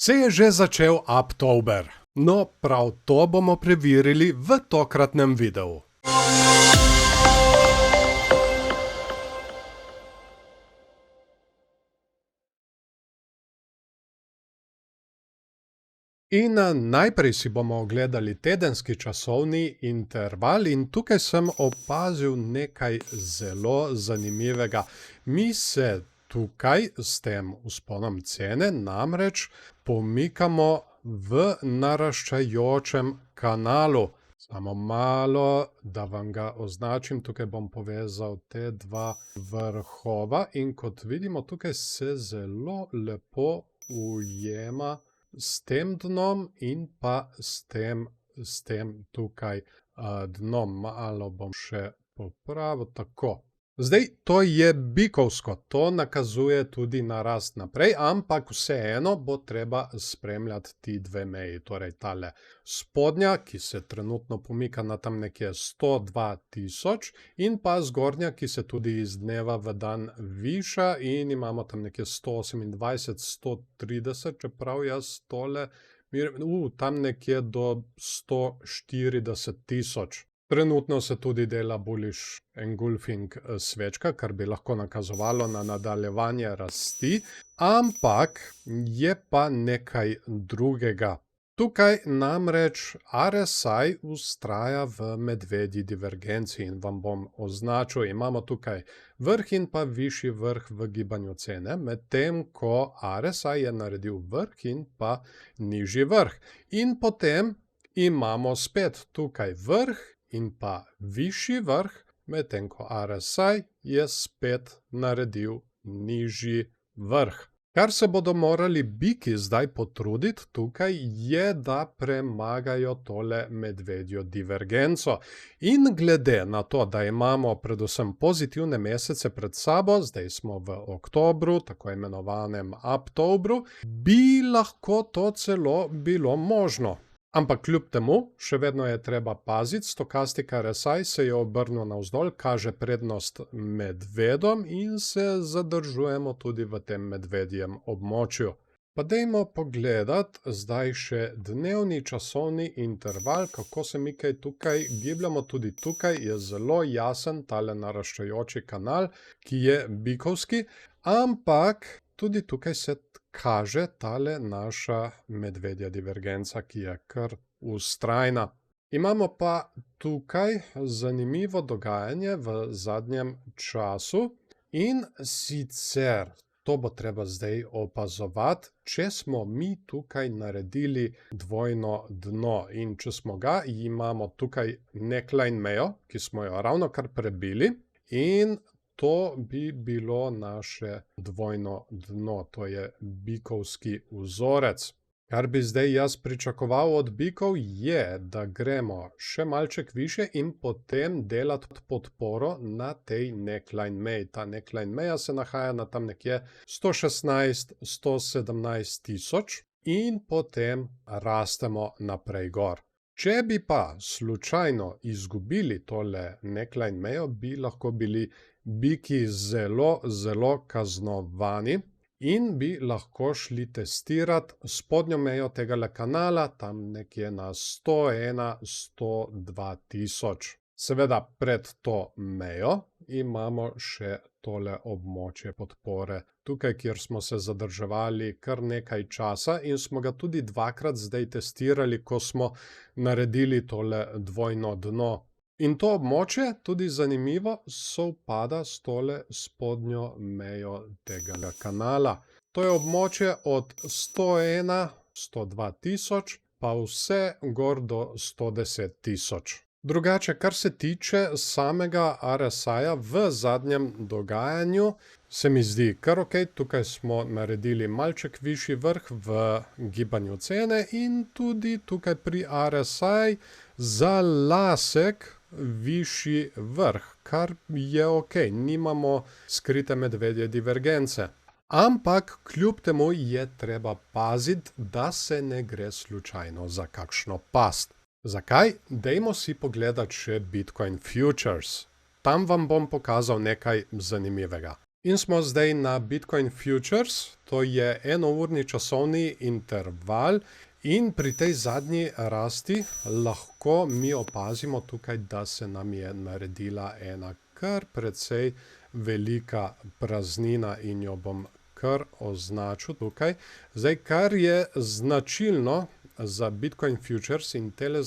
Se je že začel Uptober. No, prav to bomo preverili v tokratnem videu. In najprej si bomo ogledali tedenski časovni interval in tukaj sem opazil nekaj zelo zanimivega. Mi se tukaj s tem vzponom cene namreč pomikamo v naraščajočem kanalu. Samo malo, da vam ga označim, tukaj bom povezal te dva vrhova in kot vidimo, tukaj se zelo lepo ujema s tem dnom in pa s tem tukaj dnom. Malo bom še popravil, tako. Zdaj, to je bikovsko, to nakazuje tudi na rast naprej, ampak vseeno bo treba spremljati ti dve meji. Torej, tale spodnja, ki se trenutno pomika na tam nekje 102 tisoč in pa zgornja, ki se tudi iz dneva v dan viša in imamo tam nekje 128, 130, čeprav jaz tole, tam nekje do 140 tisoč. Trenutno se tudi dela bullish engulfing svečka, kar bi lahko nakazovalo na nadaljevanje rasti, ampak je pa nekaj drugega. Tukaj namreč RSI vztraja v medvedji divergenci in vam bom označil, imamo tukaj vrh in pa višji vrh v gibanju cene, medtem ko RSI je naredil vrh in pa nižji vrh. In potem imamo spet tukaj vrh in pa višji vrh, medtem ko RSI je spet naredil nižji vrh. Kar se bodo morali biki zdaj potruditi tukaj je, da premagajo tole medvedjo divergenco. In glede na to, da imamo predvsem pozitivne mesece pred sabo, zdaj smo v oktobru, tako imenovanem Uptobru, bi lahko to celo bilo možno. Ampak kljub temu, še vedno je treba paziti, stokastika RSI se je obrnil navzdol, kaže prednost medvedom in se zadržujemo tudi v tem medvedjem območju. Pa dajmo pogledati zdaj še dnevni časovni interval, kako se mi kaj tukaj gibljamo. Tudi tukaj je zelo jasen tale naraščajoči kanal, ki je bikovski, ampak tudi tukaj se kaže tale naša medvedja divergenca, ki je kar vztrajna. Imamo pa tukaj zanimivo dogajanje v zadnjem času in sicer to bo treba zdaj opazovati, če smo mi tukaj naredili dvojno dno in če smo ga, imamo tukaj neckline mejo, ki smo jo ravnokar prebili in to bi bilo naše dvojno dno, to je bikovski vzorec. Kar bi zdaj jaz pričakoval od bikov je, da gremo še malček više in potem delati podporo na tej neckline meji. Ta neckline meja se nahaja na tam nekje 116, 117 tisoč in potem rastemo naprej gor. Če bi pa slučajno izgubili tole neckline mejo, bi lahko bili biki zelo, zelo kaznovani in bi lahko šli testirati spodnjo mejo tegale kanala, tam nekje na 101, 102 tisoč. Seveda pred to mejo imamo še tole območje podpore. Tukaj, kjer smo se zadrževali kar nekaj časa in smo ga tudi dvakrat zdaj testirali, ko smo naredili tole dvojno dno. In to območje, tudi zanimivo, sovpada s tole spodnjo mejo tega kanala. To je območje od 101, 102 tisoč, pa vse gor do 110 tisoč. Drugače, kar se tiče samega RSI-ja v zadnjem dogajanju, se mi zdi kar ok. Tukaj smo naredili malček višji vrh v gibanju cene in tudi tukaj pri RSI za lasek višji vrh, kar je ok, nimamo skrite medvedje divergence. Ampak kljub temu je treba paziti, da se ne gre slučajno za kakšno past. Zakaj? Dajmo si pogledati še Bitcoin Futures. Tam vam bom pokazal nekaj zanimivega. In smo zdaj na Bitcoin Futures, to je enourni časovni interval in pri tej zadnji rasti lahko mi opazimo tukaj, da se nam je naredila ena kar precej velika praznina in jo bom kar označil tukaj. Zdaj, kar je značilno za Bitcoin Futures in tele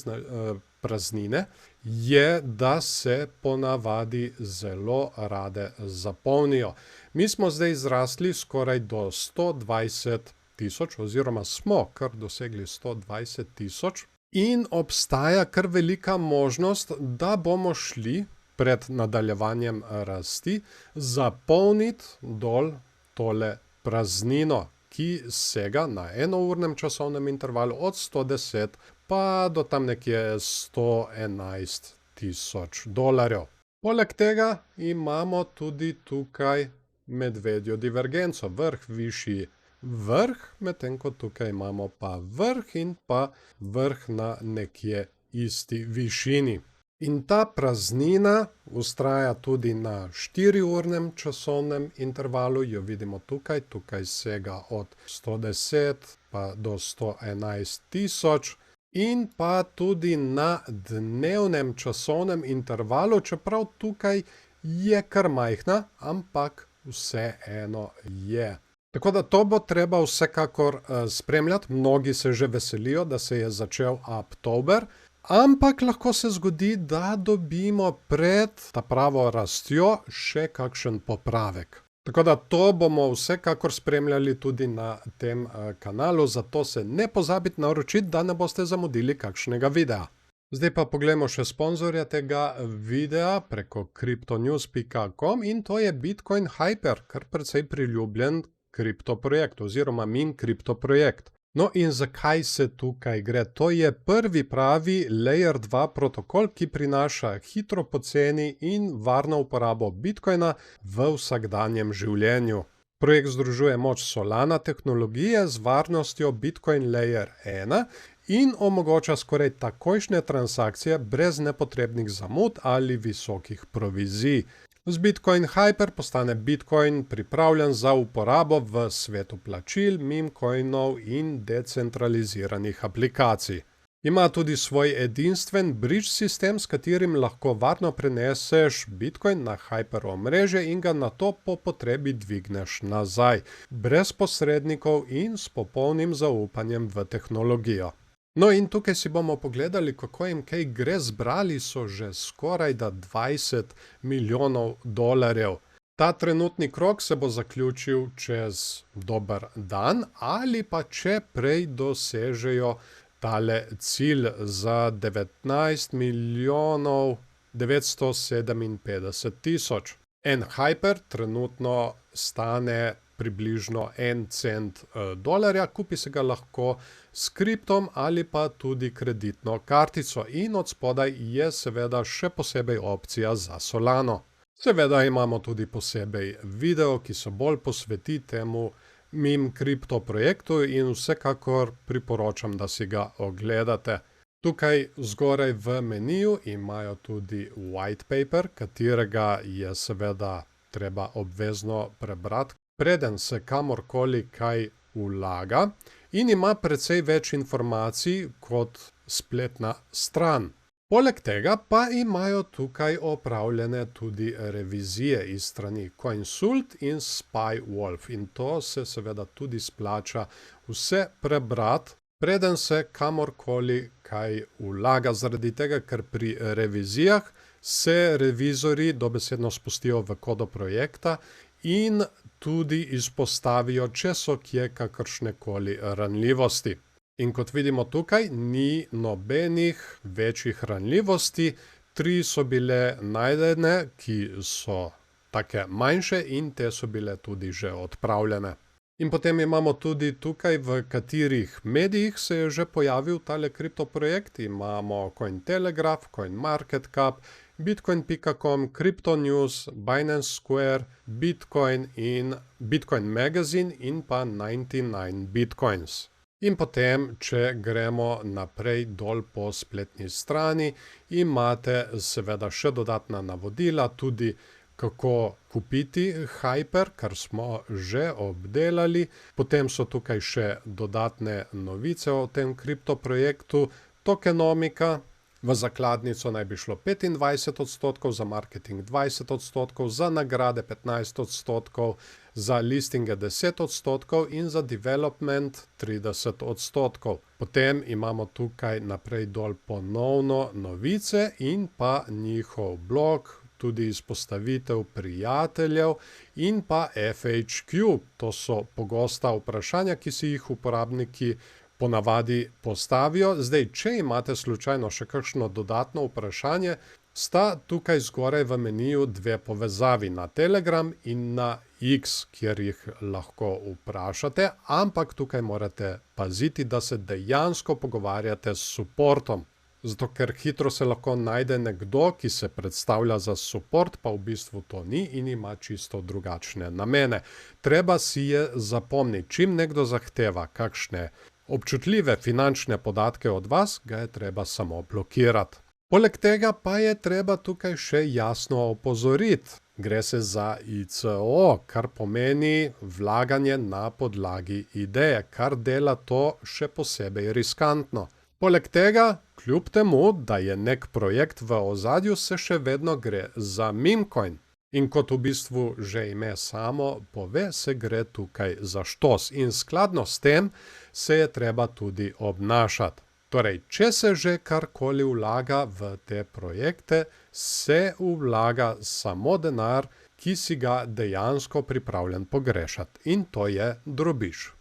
praznine, je, da se ponavadi zelo rade zapolnijo. Mi smo zdaj zrasli skoraj do 120 tisoč, oziroma smo kar dosegli 120 tisoč in obstaja kar velika možnost, da bomo šli pred nadaljevanjem rasti zapolniti dol tole praznino, ki sega na enournem časovnem intervalu od 110 pa do tam nekje 111 tisoč dolarjev. Poleg tega imamo tudi tukaj medvedjo divergenco, vrh višji vrh, medtem ko tukaj imamo pa vrh in pa vrh na nekje isti višini. In ta praznina vztraja tudi na 4-urnem časovnem intervalu, jo vidimo tukaj, tukaj sega od 110 pa do 111 tisoč in pa tudi na dnevnem časovnem intervalu, čeprav tukaj je kar majhna, ampak vseeno je. Tako da to bo treba vsekakor spremljati, mnogi se že veselijo, da se je začel Uptober, ampak lahko se zgodi, da dobimo pred ta pravo rastjo še kakšen popravek. Tako da to bomo vsekakor spremljali tudi na tem kanalu, zato se ne pozabite naročiti, da ne boste zamudili kakšnega videa. Zdaj pa poglejmo še sponzorja tega videa preko cryptonews.com in to je Bitcoin Hyper, kar precej priljubljen kriptoprojekt oziroma min kriptoprojekt. No in zakaj se tukaj gre? To je prvi pravi Layer 2 protokol, ki prinaša hitro, poceni in varno uporabo Bitcoina v vsakdanjem življenju. Projekt združuje moč Solana tehnologije z varnostjo Bitcoin Layer 1 in omogoča skoraj takojšnje transakcije brez nepotrebnih zamud ali visokih provizij. Z Bitcoin Hyper postane Bitcoin pripravljen za uporabo v svetu plačil, meme-coinov in decentraliziranih aplikacij. Ima tudi svoj edinstven bridge sistem, s katerim lahko varno preneseš Bitcoin na Hyper omrežje in ga nato po potrebi dvigneš nazaj, brez posrednikov in s popolnim zaupanjem v tehnologijo. No in tukaj si bomo pogledali, kako jim kaj gre, zbrali so že skoraj da 20 milijonov dolarjev. Ta trenutni krog se bo zaključil čez dober dan ali pa če prej dosežejo tale cilj za 19 milijonov 957 tisoč. En Hyper trenutno stane približno 1 cent dolarja, kupi se ga lahko s kriptom ali pa tudi kreditno kartico in od spodaj je seveda še posebej opcija za Solano. Seveda imamo tudi posebej video, ki se bolj posveti temu meme kripto projektu in vsekakor priporočam, da si ga ogledate. Tukaj zgoraj v meniju imajo tudi white paper, katerega je seveda treba obvezno prebrati, preden se kamorkoli kaj vlaga in ima precej več informacij kot spletna stran. Poleg tega pa imajo tukaj opravljene tudi revizije iz strani CoinSult in SpyWolf in to se seveda tudi splača vse prebrati, preden se kamorkoli kaj vlaga, zaradi tega, ker pri revizijah se revizori dobesedno spustijo v kodo projekta in tudi izpostavijo, če so kje kakršnekoli ranljivosti. In kot vidimo tukaj, ni nobenih večjih ranljivosti, 3 so bile najdene, ki so take manjše in te so bile tudi že odpravljene. In potem imamo tudi tukaj, v katerih medijih se je že pojavil tale kriptoprojekt. Imamo Cointelegraph, CoinMarketCap, Bitcoin.com, CryptoNews, Binance Square, Bitcoin in Bitcoin Magazine in pa 99 Bitcoins. In potem, če gremo naprej dol po spletni strani, imate seveda še dodatna navodila, tudi kako kupiti Hyper, kar smo že obdelali. Potem so tukaj še dodatne novice o tem kriptoprojektu. Tokenomika. V zakladnico naj bi šlo 25%, za marketing 20%, za nagrade 15%, za listinge 10% in za development 30%. Potem imamo tukaj naprej dol ponovno novice in pa njihov blog, tudi izpostavitev prijateljev in pa FAQ. To so pogosta vprašanja, ki si jih uporabniki ponavadi postavijo. Zdaj, če imate slučajno še kakšno dodatno vprašanje, sta tukaj zgoraj v meniju dve povezavi, na Telegram in na X, kjer jih lahko vprašate, ampak tukaj morate paziti, da se dejansko pogovarjate s supportom. Zato, ker hitro se lahko najde nekdo, ki se predstavlja za support, pa v bistvu to ni in ima čisto drugačne namene. Treba si je zapomniti, čim nekdo zahteva kakšne občutljive finančne podatke od vas, ga je treba samo blokirati. Poleg tega pa je treba tukaj še jasno opozoriti. Gre se za ICO, kar pomeni vlaganje na podlagi ideje, kar dela to še posebej riskantno. Poleg tega, kljub temu, da je nek projekt v ozadju, se še vedno gre za meme coin. In kot v bistvu že ime samo pove, se gre tukaj za štos. In skladno s tem se je treba tudi obnašati. Torej, če se že karkoli vlaga v te projekte, se vlaga samo denar, ki si ga dejansko pripravljen pogrešati. In to je drobiž.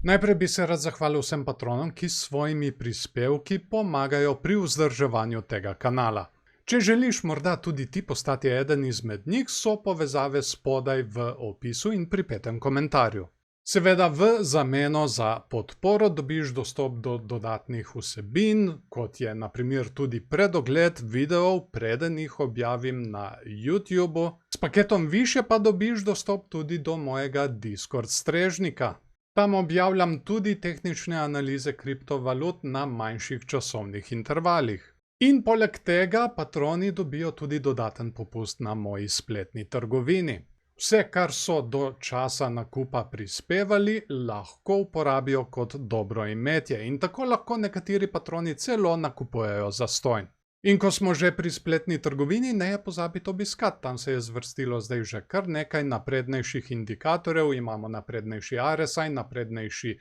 Najprej bi se rad zahvalil vsem patronom, ki s svojimi prispevki pomagajo pri vzdrževanju tega kanala. Če želiš morda tudi ti postati eden izmed njih, so povezave spodaj v opisu in pripetem komentarju. Seveda v zameno za podporo dobiš dostop do dodatnih vsebin, kot je na primer tudi predogled videov, preden jih objavim na YouTubu. S paketom više pa dobiš dostop tudi do mojega Discord strežnika. Tam objavljam tudi tehnične analize kriptovalut na manjših časovnih intervalih. In poleg tega patroni dobijo tudi dodaten popust na moji spletni trgovini. Vse, kar so do časa nakupa prispevali, lahko uporabijo kot dobroimetje in tako lahko nekateri patroni celo nakupujejo zastonj. In ko smo že pri spletni trgovini, ne je pozabiti obiskati, tam se je zvrstilo zdaj že kar nekaj naprednejših indikatorjev, imamo naprednejši RSI, naprednejši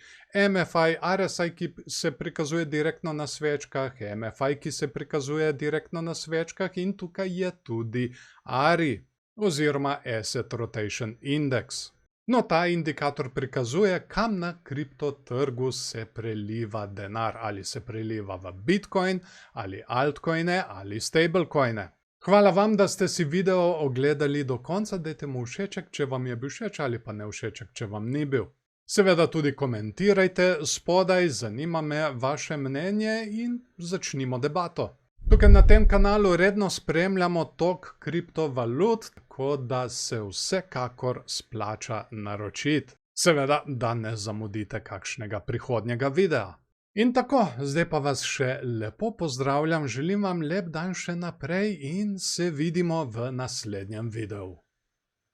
MFI, RSI, ki se prikazuje direktno na svečkah, MFI, ki se prikazuje direktno na svečkah in tukaj je tudi ARI, oziroma Asset Rotation Index. No, ta indikator prikazuje, kam na kriptotrgu se preliva denar, ali se preliva v Bitcoin, ali altcoine, ali stablecoine. Hvala vam, da ste si video ogledali do konca, dajte mu všeček, če vam je bil všeč, ali pa ne všeček, če vam ni bil. Seveda tudi komentirajte spodaj, zanima me vaše mnenje in začnimo debato. Tukaj na tem kanalu redno spremljamo tok kriptovalut, tako da se vsekakor splača naročiti. Seveda, da ne zamudite kakšnega prihodnjega videa. In tako, zdaj pa vas še lepo pozdravljam, želim vam lep dan še naprej in se vidimo v naslednjem videu.